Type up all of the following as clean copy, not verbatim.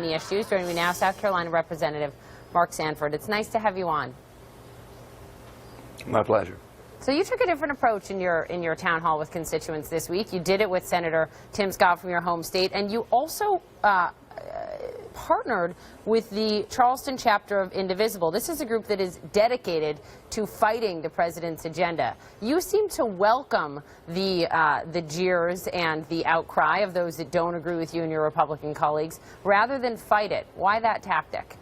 Many issues. Joining me now, South Carolina Representative Mark Sanford. It's nice to have you on. My pleasure. So you took a different approach in your town hall with constituents this week. You did it with Senator Tim Scott from your home state, and you also partnered with the Charleston chapter of Indivisible. This is a group that is dedicated to fighting the president's agenda. You seem to welcome the jeers and the outcry of those that don't agree with you and your Republican colleagues, rather than fight it. Why that tactic?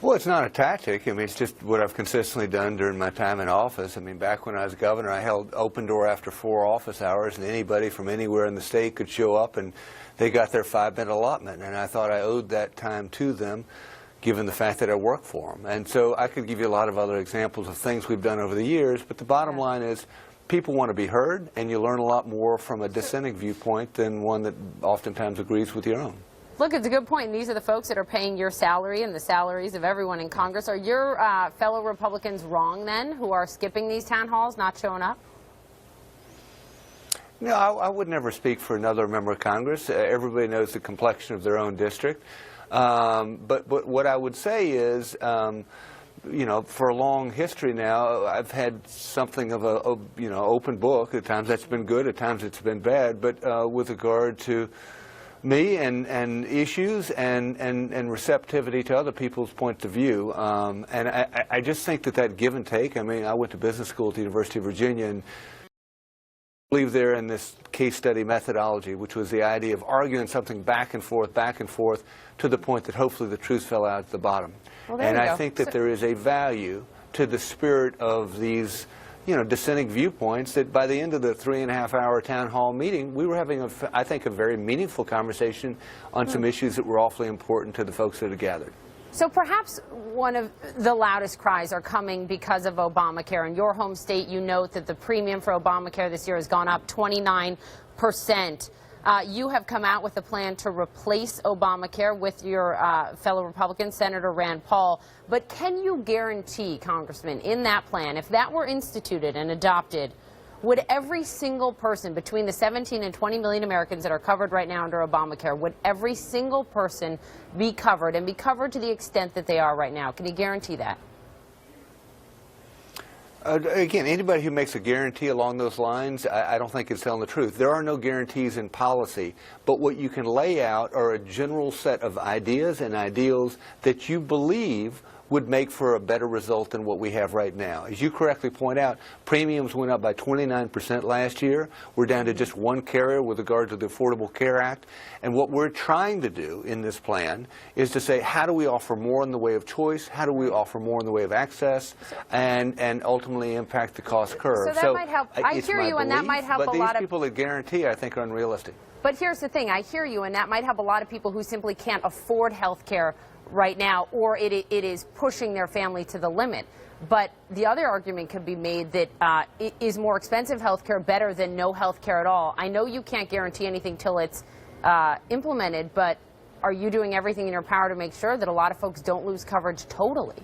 Well, it's not a tactic. I mean, it's just what I've consistently done during my time in office. I mean, back when I was governor, I held open door after 4 office hours, and anybody from anywhere in the state could show up, and they got their 5-minute allotment. And I thought I owed that time to them, given the fact that I worked for them. And so I could give you a lot of other examples of things we've done over the years, but the bottom line is people want to be heard, and you learn a lot more from a dissenting viewpoint than one that oftentimes agrees with your own. Look, it's a good point. These are the folks that are paying your salary and the salaries of everyone in Congress. Are your fellow Republicans wrong, then, who are skipping these town halls, not showing up? No, I would never speak for another member of Congress. Everybody knows the complexion of their own district. But what I would say is, you know, for a long history now, I've had something of a open book. At times that's been good, at times it's been bad. But with regard to me and issues and receptivity to other people's points of view. And I just think that give and take, I mean, I went to business school at the University of Virginia, and I believe there in this case study methodology, which was the idea of arguing something back and forth, to the point that hopefully the truth fell out at the bottom. Well, and I think that there is a value to the spirit of these dissenting viewpoints, that by the end of the 3.5-hour town hall meeting, we were having, I think, a very meaningful conversation on some issues that were awfully important to the folks that had gathered. So perhaps one of the loudest cries are coming because of Obamacare. In your home state, you note that the premium for Obamacare this year has gone up 29%. You have come out with a plan to replace Obamacare with your fellow Republican, Senator Rand Paul. But can you guarantee, Congressman, in that plan, if that were instituted and adopted, would every single person between the 17 and 20 million Americans that are covered right now under Obamacare, would every single person be covered, and be covered to the extent that they are right now? Can you guarantee that? Again, anybody who makes a guarantee along those lines, I don't think is telling the truth. There are no guarantees in policy, but what you can lay out are a general set of ideas and ideals that you believe would make for a better result than what we have right now. As you correctly point out, premiums went up by 29% last year. We're down to just one carrier with regard to the Affordable Care Act. And what we're trying to do in this plan is to say, how do we offer more in the way of choice? How do we offer more in the way of access? And ultimately impact the cost curve. So that might help. I hear you, and that might help a lot of... But these people that guarantee, I think, are unrealistic. But here's the thing. I hear you, and that might help a lot of people who simply can't afford health care right now, or it is pushing their family to the limit. But the other argument could be made that is more expensive health care better than no health care at all? I know you can't guarantee anything till it's implemented, but are you doing everything in your power to make sure that a lot of folks don't lose coverage totally?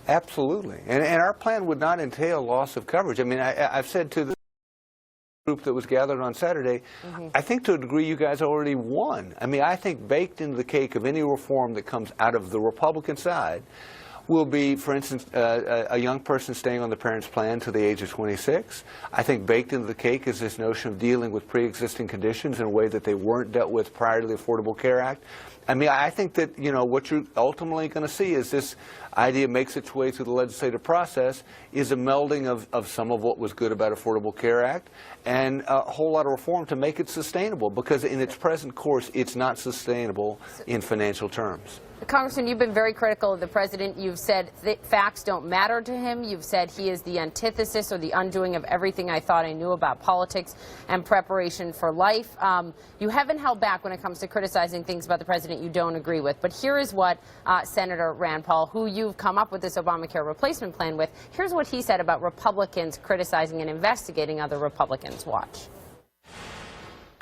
Absolutely. And our plan would not entail loss of coverage. I mean, I've said to the group that was gathered on Saturday, I think to a degree you guys already won. I mean, I think baked into the cake of any reform that comes out of the Republican side will be, for instance, a young person staying on the parent's plan to the age of 26. I think baked into the cake is this notion of dealing with pre-existing conditions in a way that they weren't dealt with prior to the Affordable Care Act. I mean, I think that, what you're ultimately going to see is this idea makes its way through the legislative process is a melding of some of what was good about Affordable Care Act and a whole lot of reform to make it sustainable, because in its present course, it's not sustainable in financial terms. Congressman, you've been very critical of the president. You've said that facts don't matter to him. You've said he is the antithesis or the undoing of everything I thought I knew about politics and preparation for life. You haven't held back when it comes to criticizing things about the president you don't agree with. But here is what Senator Rand Paul, who you've come up with this Obamacare replacement plan with, here's what he said about Republicans criticizing and investigating other Republicans. Watch.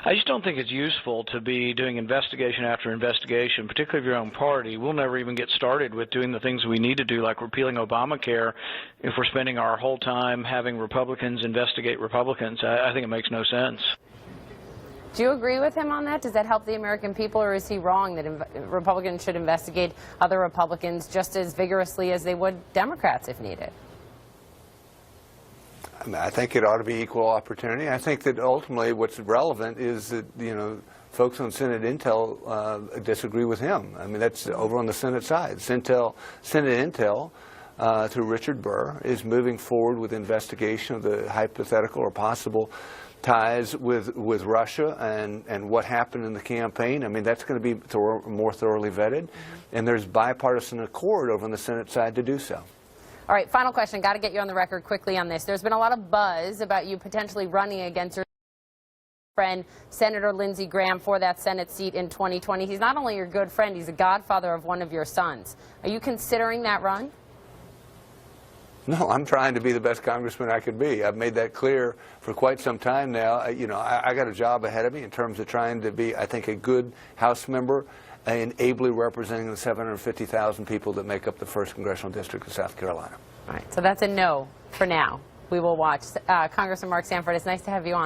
I just don't think it's useful to be doing investigation after investigation, particularly of your own party. We'll never even get started with doing the things we need to do, like repealing Obamacare, if we're spending our whole time having Republicans investigate Republicans. I think it makes no sense. Do you agree with him on that? Does that help the American people, or is he wrong that Republicans should investigate other Republicans just as vigorously as they would Democrats if needed? I mean, I think it ought to be equal opportunity. I think that ultimately what's relevant is that, folks on Senate Intel disagree with him. I mean, that's over on the Senate side. Senate Intel, through Richard Burr, is moving forward with investigation of the hypothetical or possible ties with Russia and what happened in the campaign. I mean, that's going to be more thoroughly vetted, and there's bipartisan accord over on the Senate side to do so. All right, final question. Got to get you on the record quickly on this. There's been a lot of buzz about you potentially running against your friend, Senator Lindsey Graham, for that Senate seat in 2020. He's not only your good friend, he's a godfather of one of your sons. Are you considering that run? No, I'm trying to be the best congressman I could be. I've made that clear for quite some time now. I got a job ahead of me in terms of trying to be, I think, a good House member and ably representing the 750,000 people that make up the 1st Congressional District of South Carolina. All right, so that's a no for now. We will watch. Congressman Mark Sanford, it's nice to have you on.